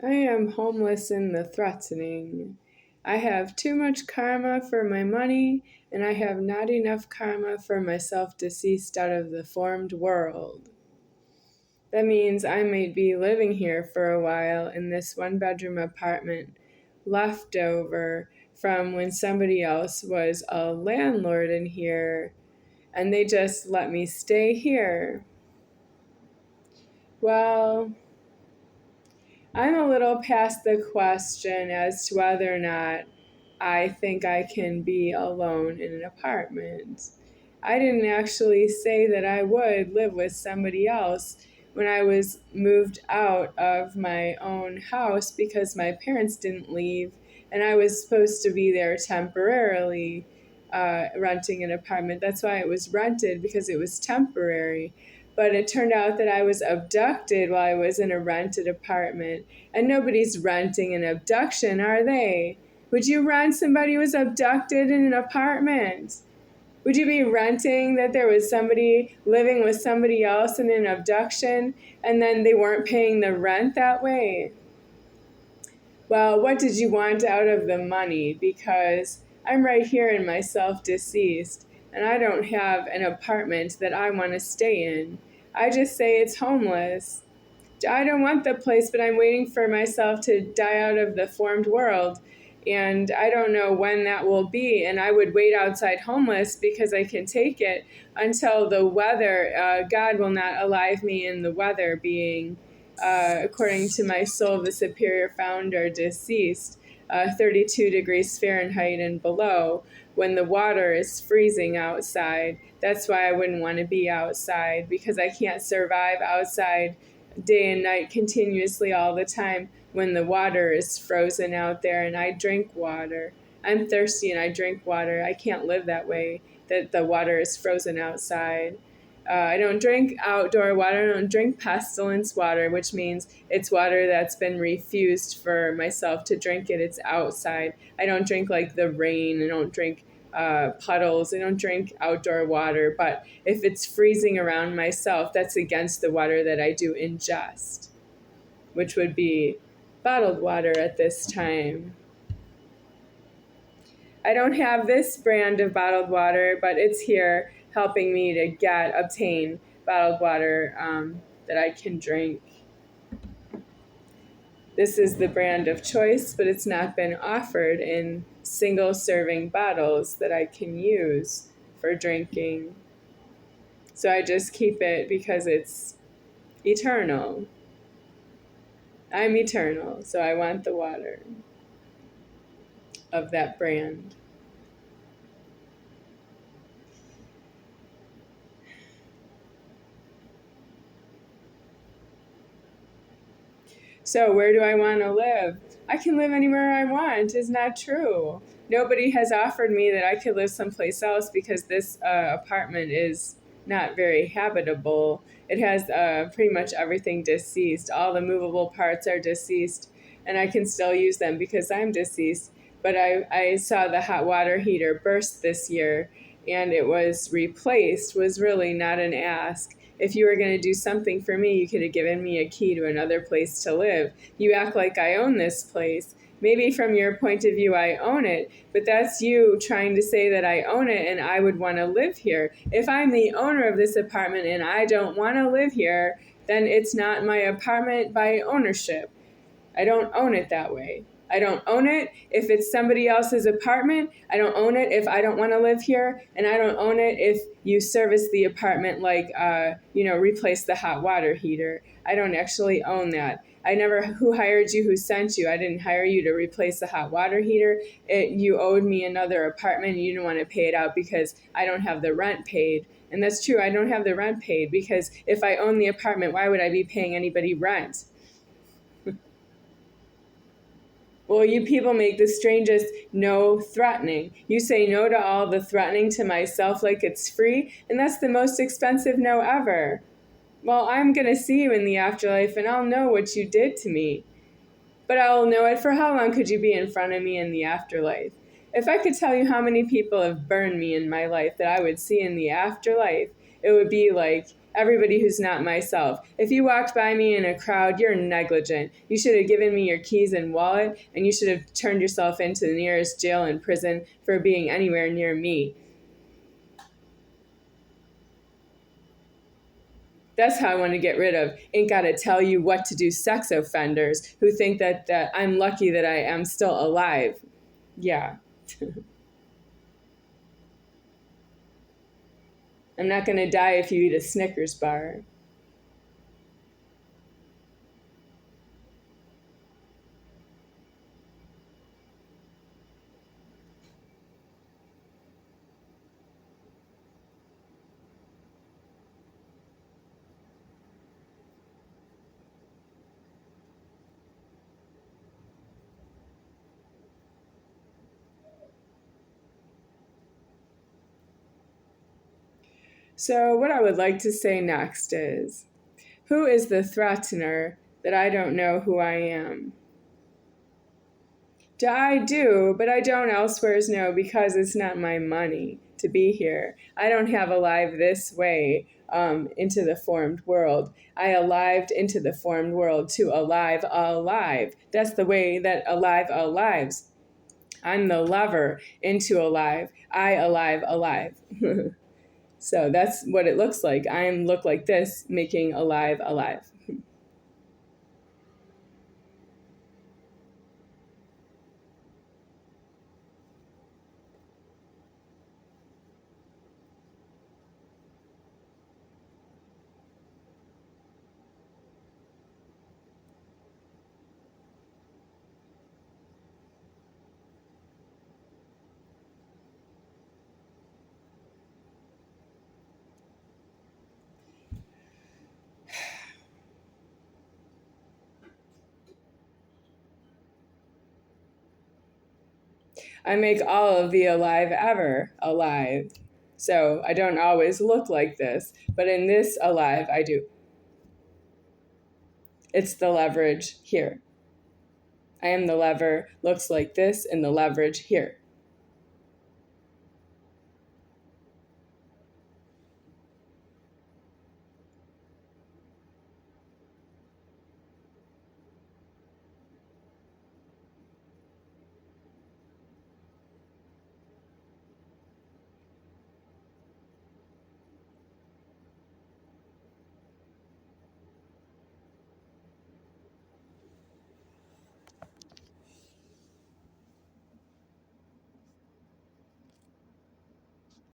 I am homeless in the threatening. I have too much karma for my money, and I have not enough karma for myself deceased out of the formed world. That means I might be living here for a while in this one-bedroom apartment left over from when somebody else was a landlord in here, and they just let me stay here. Well, I'm a little past the question as to whether or not I think I can be alone in an apartment. I didn't actually say that I would live with somebody else when I was moved out of my own house because my parents didn't leave and I was supposed to be there temporarily renting an apartment. That's why it was rented, because it was temporary. But it turned out that I was abducted while I was in a rented apartment. And nobody's renting an abduction, are they? Would you rent somebody who was abducted in an apartment? Would you be renting that there was somebody living with somebody else in an abduction and then they weren't paying the rent that way? Well, what did you want out of the money? Because I'm right here in myself deceased, and I don't have an apartment that I want to stay in. I just say it's homeless. I don't want the place, but I'm waiting for myself to die out of the formed world. And I don't know when that will be. And I would wait outside homeless because I can take it until the weather, God will not alive me in the weather being, according to my soul, the superior founder, deceased, 32 degrees Fahrenheit and below, when the water is freezing outside. That's why I wouldn't want to be outside, because I can't survive outside day and night continuously all the time when the water is frozen out there and I drink water. I'm thirsty and I drink water. I can't live that way, that the water is frozen outside. I don't drink outdoor water. I don't drink pestilence water, which means it's water that's been refused for myself to drink it. It's outside. I don't drink like the rain. I don't drink puddles. I don't drink outdoor water. But if it's freezing around myself, that's against the water that I do ingest, which would be bottled water at this time. I don't have this brand of bottled water, but it's here helping me to obtain bottled water that I can drink. This is the brand of choice, but it's not been offered in single serving bottles that I can use for drinking. So I just keep it because it's eternal. I'm eternal, so I want the water of that brand. So where do I want to live? I can live anywhere I want. Is not true. Nobody has offered me that I could live someplace else because this apartment is not very habitable. It has pretty much everything deceased. All the movable parts are deceased, and I can still use them because I'm deceased. But I saw the hot water heater burst this year, and it was replaced. Was really not an ask. If you were going to do something for me, you could have given me a key to another place to live. You act like I own this place. Maybe from your point of view, I own it, but that's you trying to say that I own it and I would want to live here. If I'm the owner of this apartment and I don't want to live here, then it's not my apartment by ownership. I don't own it that way. I don't own it if it's somebody else's apartment. I don't own it if I don't want to live here. And I don't own it if you service the apartment like, replace the hot water heater. I don't actually own that. Who hired you, who sent you? I didn't hire you to replace the hot water heater. You owed me another apartment and you didn't want to pay it out because I don't have the rent paid. And that's true, I don't have the rent paid because if I own the apartment, why would I be paying anybody rent? Well, you people make the strangest no threatening. You say no to all the threatening to myself like it's free, and that's the most expensive no ever. Well, I'm going to see you in the afterlife, and I'll know what you did to me. But I'll know it. For how long could you be in front of me in the afterlife? If I could tell you how many people have burned me in my life that I would see in the afterlife, it would be like everybody who's not myself. If you walked by me in a crowd, you're negligent. You should have given me your keys and wallet, and you should have turned yourself into the nearest jail and prison for being anywhere near me. That's how I want to get rid of ain't got to tell you what to do sex offenders who think that I'm lucky that I am still alive. Yeah. I'm not going to die if you eat a Snickers bar. So, what I would like to say next is, who is the threatener that I don't know who I am? I do, but I don't elsewheres know because it's not my money to be here. I don't have alive this way into the formed world. I alived into the formed world to alive. That's the way that alive alives. I'm the lever into alive. I alive. So that's what it looks like. I look like this, making alive. I make all of the alive ever alive. So I don't always look like this, but in this alive, I do. It's the leverage here. I am the lever, looks like this, and the leverage here.